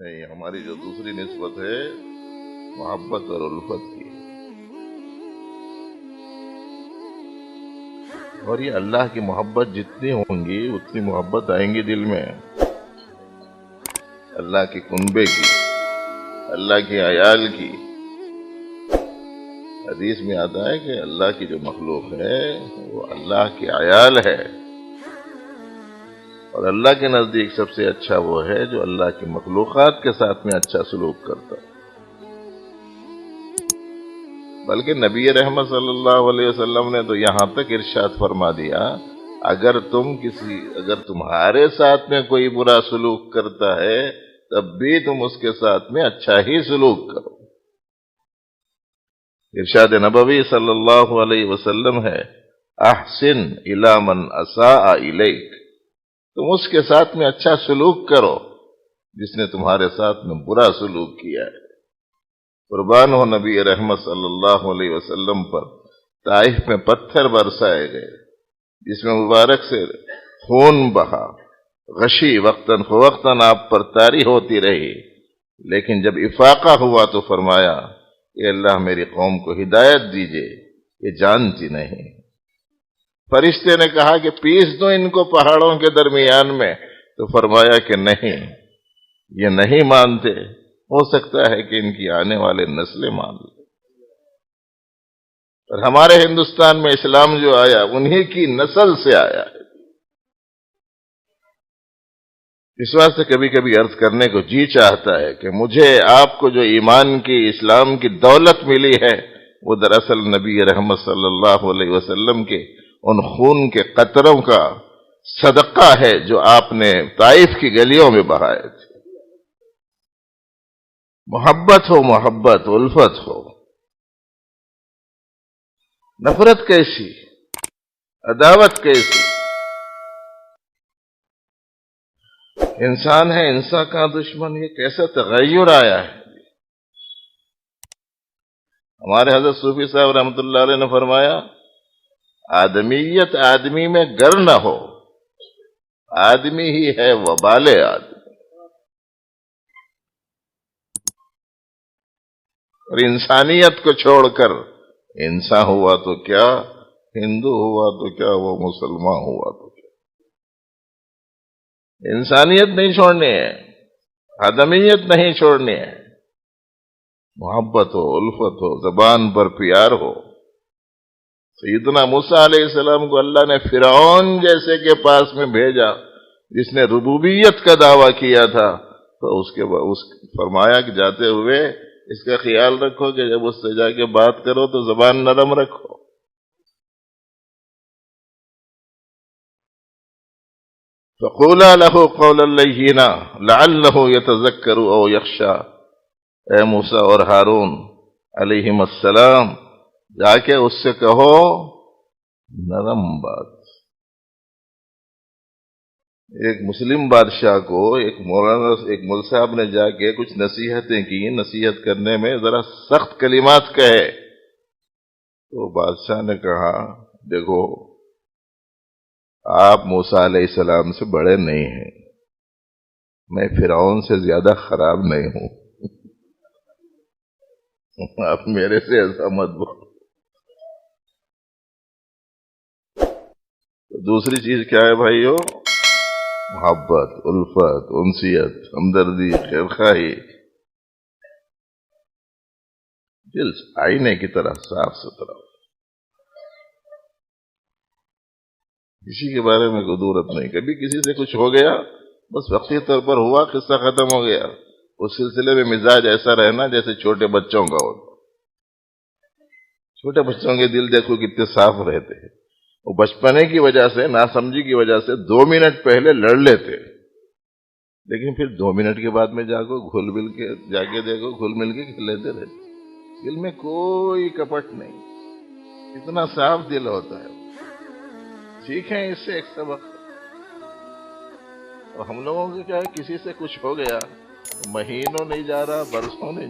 نہیں، ہماری جو دوسری نسبت ہے محبت اور الفت کی، اور یہ اللہ کی محبت جتنی ہوں گی اتنی محبت آئیں گی دل میں، اللہ کے کنبے کی، اللہ کے عیال کی۔ حدیث میں آتا ہے کہ اللہ کی جو مخلوق ہے وہ اللہ کے عیال ہے، اور اللہ کے نزدیک سب سے اچھا وہ ہے جو اللہ کی مخلوقات کے ساتھ میں اچھا سلوک کرتا ہے۔ بلکہ نبی رحمت صلی اللہ علیہ وسلم نے تو یہاں تک ارشاد فرما دیا، اگر تمہارے ساتھ میں کوئی برا سلوک کرتا ہے تب بھی تم اس کے ساتھ میں اچھا ہی سلوک کرو۔ ارشاد نبوی صلی اللہ علیہ وسلم ہے، احسن الی من اساء الیک، تم اس کے ساتھ میں اچھا سلوک کرو جس نے تمہارے ساتھ میں برا سلوک کیا ہے۔ قربان ہو نبی رحمت صلی اللہ علیہ وسلم پر طائف میں پتھر برسائے گئے جس میں مبارک سے خون بہا، غشی وقتاً فوقتاً آپ پر طاری ہوتی رہی، لیکن جب افاقہ ہوا تو فرمایا کہ اللہ میری قوم کو ہدایت دیجئے، یہ جانتی نہیں۔ فرشتے نے کہا کہ پیس دو ان کو پہاڑوں کے درمیان میں، تو فرمایا کہ نہیں، یہ نہیں مانتے، ہو سکتا ہے کہ ان کی آنے والے نسلیں مان لیں۔ اور ہمارے ہندوستان میں اسلام جو آیا انہی کی نسل سے آیا ہے۔ اس واسطے کبھی کبھی عرض کرنے کو جی چاہتا ہے کہ مجھے آپ کو جو ایمان کی، اسلام کی دولت ملی ہے وہ دراصل نبی رحمت صلی اللہ علیہ وسلم کے ان خون کے قطروں کا صدقہ ہے جو آپ نے طائف کی گلیوں میں بہائے تھے۔ محبت ہو، محبت، الفت ہو، نفرت کیسی، عداوت کیسی؟ انسان ہے، انسان کا دشمن، یہ کیسا تغیر آیا ہے؟ ہمارے حضرت صوفی صاحب رحمۃ اللہ علیہ نے فرمایا، آدمیت آدمی میں گر نہ ہو، آدمی ہی ہے وبال آدمی۔ اور انسانیت کو چھوڑ کر انسان ہوا تو کیا، ہندو ہوا تو کیا، وہ مسلمان ہوا تو کیا، انسانیت نہیں چھوڑنی ہے، آدمیت نہیں چھوڑنی ہے۔ محبت ہو، الفت ہو، زبان پر پیار ہو۔ سیدنا موسیٰ علیہ السلام کو اللہ نے فرعون جیسے کے پاس میں بھیجا جس نے ربوبیت کا دعویٰ کیا تھا، تو اس فرمایا کہ جاتے ہوئے اس کا خیال رکھو کہ جب اس سے جا کے بات کرو تو زبان نرم رکھو۔ فَقُولَا لَهُ قَوْلًا لَيِّنًا لَعَلَّهُ يَتَذَكَّرُ أَوْ يَخْشَىٰ۔ اے موسیٰ اور ہارون علیہم السلام، جا کے اس سے کہو نرم بات۔ ایک مسلم بادشاہ کو ایک مول صاحب نے جا کے کچھ نصیحتیں کی، نصیحت کرنے میں ذرا سخت کلمات کہے، تو بادشاہ نے کہا، دیکھو آپ موسیٰ علیہ السلام سے بڑے نہیں ہیں، میں فرعون سے زیادہ خراب نہیں ہوں، آپ میرے سے ایسا مت بولو۔ دوسری چیز کیا ہے بھائیو؟ محبت، الفت، انسیت، ہمدردی، خیرخواہی، دل آئینے کی طرح صاف ستھرا۔ کسی کے بارے میں قدورت نہیں، کبھی کسی سے کچھ ہو گیا بس وقتی طور پر ہوا، قصہ ختم ہو گیا، اس سلسلے میں مزاج ایسا رہنا جیسے چھوٹے بچوں کا ہو۔ چھوٹے بچوں کے دل دیکھو کتنے صاف رہتے ہیں، وہ بچپنے کی وجہ سے، ناسمجھی کی وجہ سے 2 منٹ پہلے لڑ لیتے، لیکن پھر 2 منٹ کے بعد میں جا کے دیکھو گھل مل کے کھیلتے رہتے، دل میں کوئی کپٹ نہیں، اتنا صاف دل ہوتا ہے۔ سیکھیں اس سے ایک سبق۔ اور ہم لوگوں کو کیا ہے، کسی سے کچھ ہو گیا، مہینوں نہیں جا رہا، برسوں نہیں جا رہا۔